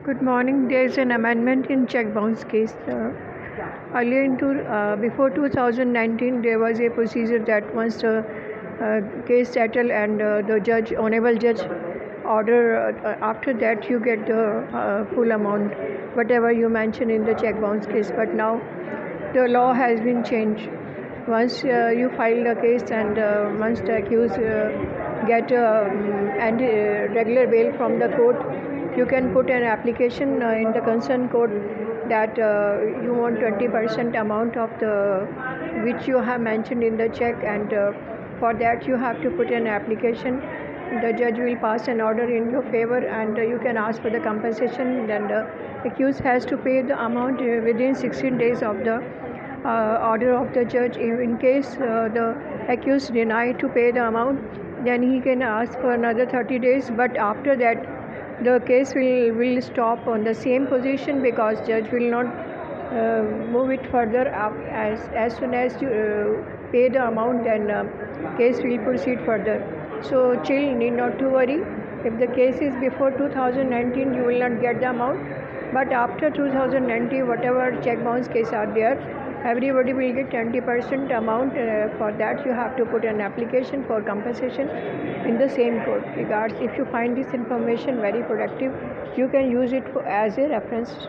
Good morning. There is an amendment in check bounce case. Earlier before 2019, there was a procedure that once the case settled and the judge, honorable judge, order after that you get the full amount, whatever you mentioned in the check bounce case. But now the law has been changed. Once you file the case and once the accused get regular bail from the court, you can put an application in the concerned court that you want 20% amount of the which you have mentioned in the check, and for that you have to put an application. The judge will pass an order in your favor, and you can ask for the compensation. Then the accused has to pay the amount within 16 days of the order of the judge. In case the accused deny to pay the amount, then he can ask for another 30 days. But after that, the case will stop on the same position, because judge will not move it further up. As soon as you pay the amount, then case will proceed further. So chill, need not to worry. If the case is before 2019, you will not get the amount, but after 2019, whatever check bounce case are there, everybody will get 20% amount. For that you have to put an application for compensation in the same court. Regards, if you find this information very productive, you can use it as a reference.